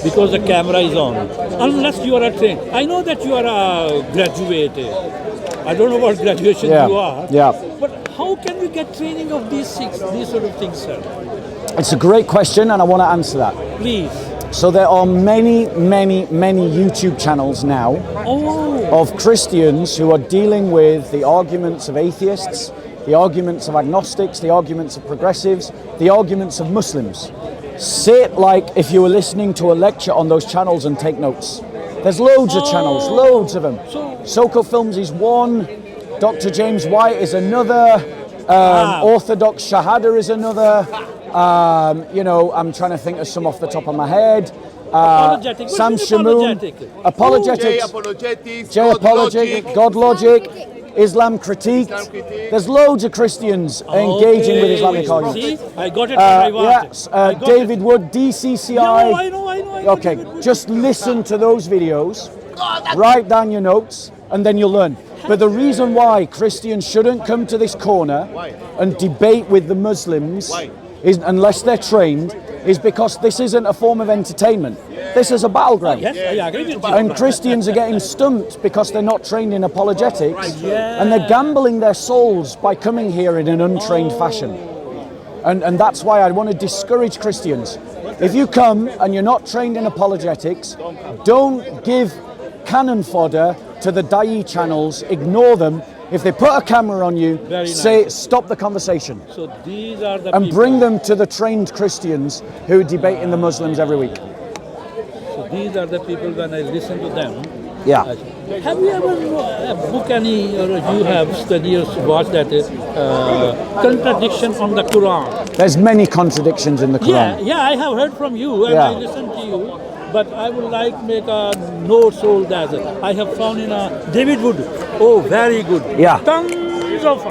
because the camera is on. Unless you are a trained. I know that you are a graduate. I don't know what graduation you are. Yeah. But how can we get training of these sort of things, sir? It's a great question, and I want to answer that. Please. So there are many YouTube channels now of Christians who are dealing with the arguments of atheists, the arguments of agnostics, the arguments of progressives, the arguments of Muslims. Sit like if you were listening to a lecture on those channels and take notes. There's loads of channels, loads of them. SOCO Films is one, Dr. James White is another, Orthodox Shahada is another. I'm trying to think of some off the top of my head. Apologetics. Sam Shamoon. Apologetics. J Apologetic. God Logic. Islam Critique. There's loads of Christians engaging with Islamic arguments. See, I got it what I want. Yes, David Wood, DCCI. I know. Okay, just listen to those videos, write down your notes, and then you'll learn. But the reason why Christians shouldn't come to this corner and debate with the Muslims is, unless they're trained, is because this isn't a form of entertainment. This is a battleground. Yes, I agree with you. And Christians are getting stumped because they're not trained in apologetics, and they're gambling their souls by coming here in an untrained fashion. And that's why I want to discourage Christians. If you come and you're not trained in apologetics, don't give cannon fodder to the Da'i channels, ignore them. If they put a camera on you, say, stop the conversation. So these are the and people. Bring them to the trained Christians who are debating the Muslims every week. So these are the people, when I listen to them. Yeah. Have you ever book any, or you have studied or watched that contradiction on the Quran? There's many contradictions in the Quran. Yeah, I have heard from you and I listened to you. But I would like to make a note so that I have found in a David Wood. Oh, very good. Yeah. Tons of.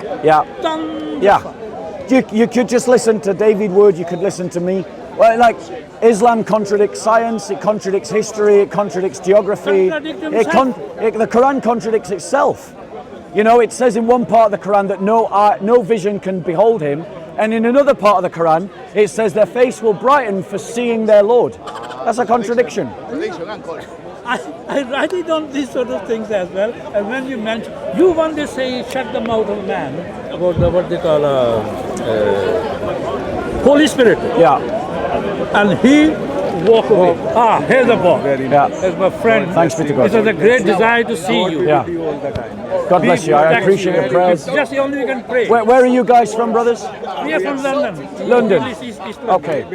You could just listen to David Wood. You could listen to me. Well, like Islam contradicts science. It contradicts history. It contradicts geography. The Quran contradicts itself. You know, it says in one part of the Quran that no vision can behold him, and in another part of the Quran it says their face will brighten for seeing their Lord. That's a contradiction. I write it on these sort of things as well. And when you mention, you one day say, shut the mouth of man about what they call Holy Spirit. Yeah. And he walk away. Here's the ball. That's my friend. Thanks be to God. It was a great desire to see you. Yeah. God bless you. I appreciate your prayers. Just the only we can pray. Where are you guys from, brothers? We are from London. London. Okay.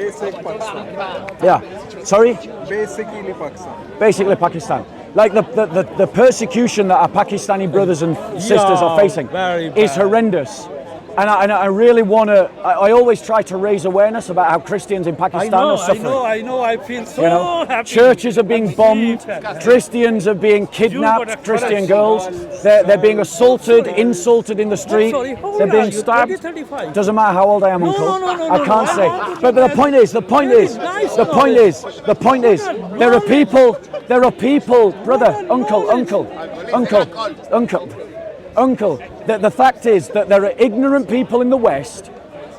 Yeah. Sorry? Basically Pakistan. Like the persecution that our Pakistani brothers and sisters are facing is horrendous. And I really want to, I always try to raise awareness about how Christians in Pakistan are suffering. I know, I feel so happy. Churches are being bombed, Christians are being kidnapped, Christian girls, they're being assaulted, insulted in the street, they're being stabbed. Doesn't matter how old I am, Uncle. I can't say. But the point is, there are people, brother, Uncle, the fact is that there are ignorant people in the West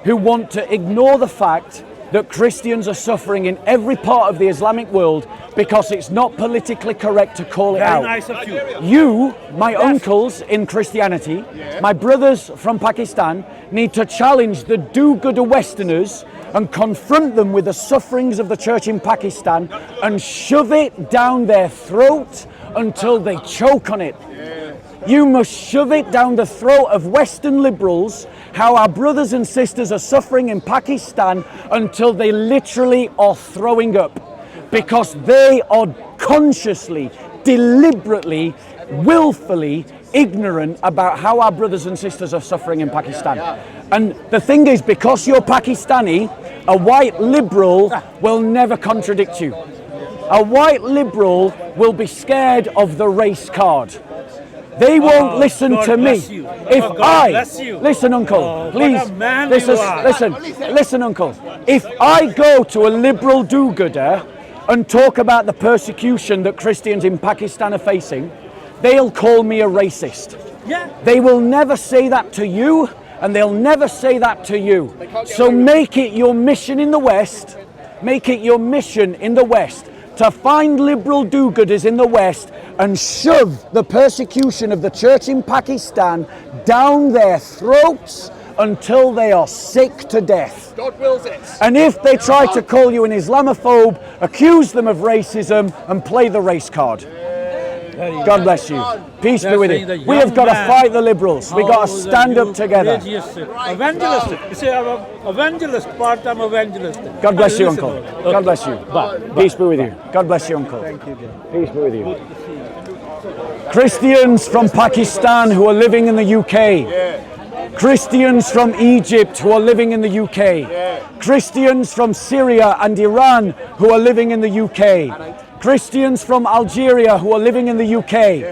who want to ignore the fact that Christians are suffering in every part of the Islamic world because it's not politically correct to call it out. Nice of you. You, my uncles in Christianity, my brothers from Pakistan, need to challenge the do-gooder Westerners and confront them with the sufferings of the church in Pakistan and shove it down their throat until they choke on it. You must shove it down the throat of Western liberals how our brothers and sisters are suffering in Pakistan until they literally are throwing up, because they are consciously, deliberately, willfully ignorant about how our brothers and sisters are suffering in Pakistan. And the thing is, because you're Pakistani, a white liberal will never contradict you. A white liberal will be scared of the race card. They won't listen to me. Listen, Uncle, please, listen, Uncle. If I go to a liberal do-gooder and talk about the persecution that Christians in Pakistan are facing, they'll call me a racist. They will never say that to you, and they'll never say that to you. So make it your mission in the West make it your mission in the West to find liberal do-gooders in the West and shove the persecution of the church in Pakistan down their throats until they are sick to death. God wills it. And if they try to call you an Islamophobe, accuse them of racism and play the race card. God bless you. Peace be with you. We have got to fight the liberals. We got to stand up together. Evangelist. You say I'm evangelist, part-time evangelist. God bless you, Uncle. God bless you. Peace be with you. God bless you, Uncle. Thank you. Peace be with you. Christians from Pakistan who are living in the UK. Christians from Egypt who are living in the UK. Christians from Syria and Iran who are living in the UK. Christians from Algeria who are living in the UK.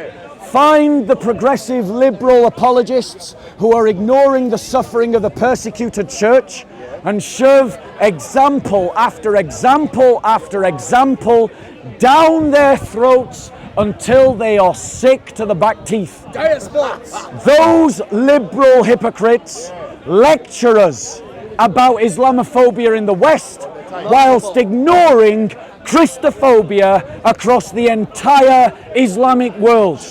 Find the progressive liberal apologists who are ignoring the suffering of the persecuted church and shove example after example after example down their throats until they are sick to the back teeth. Those liberal hypocrites lecture us about Islamophobia in the West whilst ignoring Christophobia across the entire Islamic world.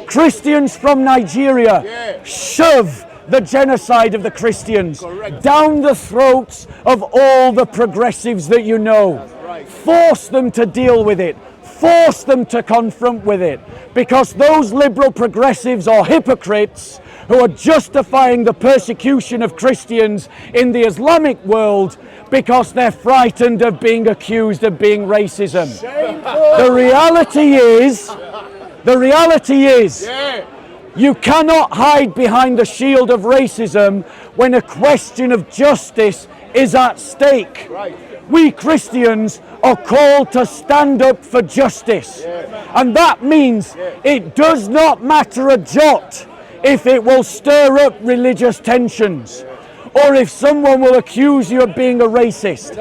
Christians from Nigeria shove the genocide of the Christians down the throats of all the progressives that you know. Force them to deal with it. Force them to confront with it, because those liberal progressives are hypocrites who are justifying the persecution of Christians in the Islamic world because they're frightened of being accused of being racism. The reality is, you cannot hide behind the shield of racism when a question of justice is at stake. We Christians are called to stand up for justice. And that means it does not matter a jot if it will stir up religious tensions or if someone will accuse you of being a racist.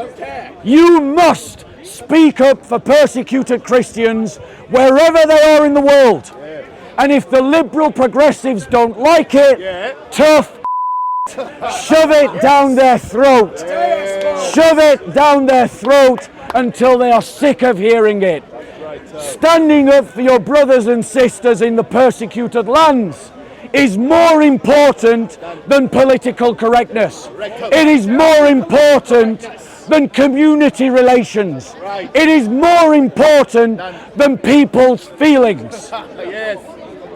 You must speak up for persecuted Christians wherever they are in the world. And if the liberal progressives don't like it, tough shove it down their throat. Shove it down their throat until they are sick of hearing it. Standing up for your brothers and sisters in the persecuted lands is more important than political correctness. It is more important than community relations. It is more important than people's feelings.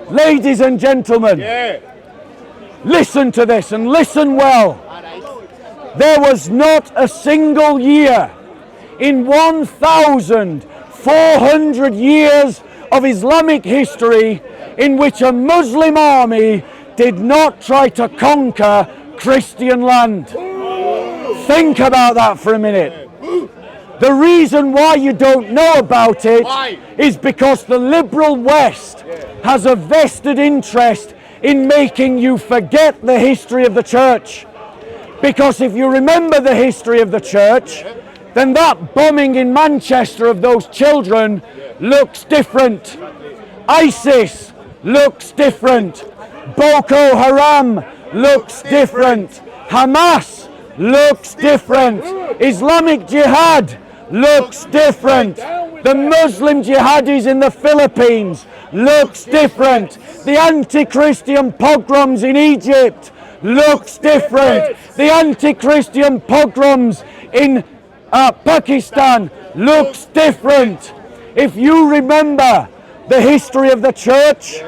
Ladies and gentlemen, listen to this and listen well. There was not a single year in 1,400 years of Islamic history in which a Muslim army did not try to conquer Christian land. Think about that for a minute. The reason why you don't know about it is because the liberal West has a vested interest in making you forget the history of the church. Because if you remember the history of the church, then that bombing in Manchester of those children looks different. ISIS looks different. Boko Haram looks different. Hamas looks different. Islamic Jihad looks different. The Muslim jihadis in the Philippines looks different. The anti-Christian pogroms in Egypt looks different. The anti-Christian pogroms in Pakistan looks different. If you remember the history of the church,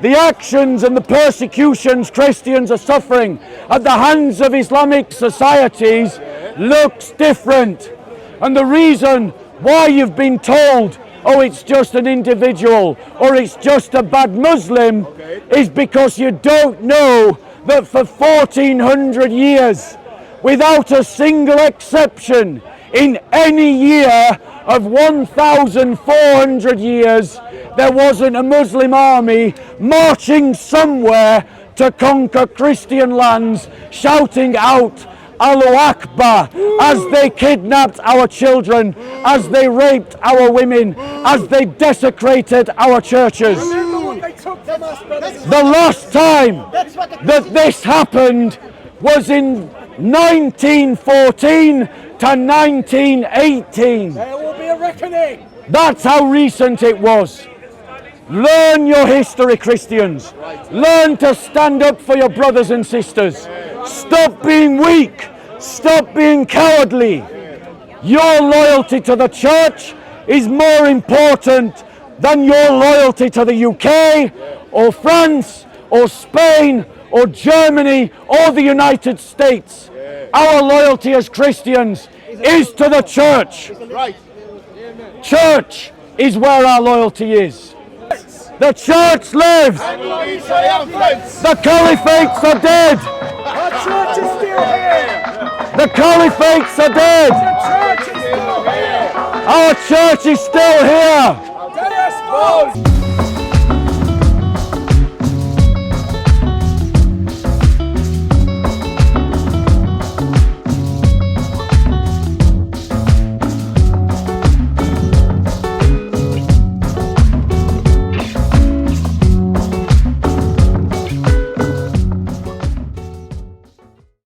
the actions and the persecutions Christians are suffering at the hands of Islamic societies looks different. And the reason why you've been told, oh, it's just an individual or it's just a bad Muslim, is because you don't know that for 1400 years, without a single exception, in any year of 1,400 years, there wasn't a Muslim army marching somewhere to conquer Christian lands, shouting out Allahu Akbar, as they kidnapped our children, as they raped our women, as they desecrated our churches. The last time that this happened was in 1914 to 1918. There will be a reckoning. That's how recent it was. Learn your history, Christians. Learn to stand up for your brothers and sisters. Stop being weak. Stop being cowardly. Your loyalty to the church is more important than your loyalty to the UK or France or Spain or Germany or the United States. Our loyalty as Christians is to the church. Church is where our loyalty is. The church lives. The caliphates are dead. Our church is still here. The caliphates are dead. The church is still here. Our church is still here. Let us vote.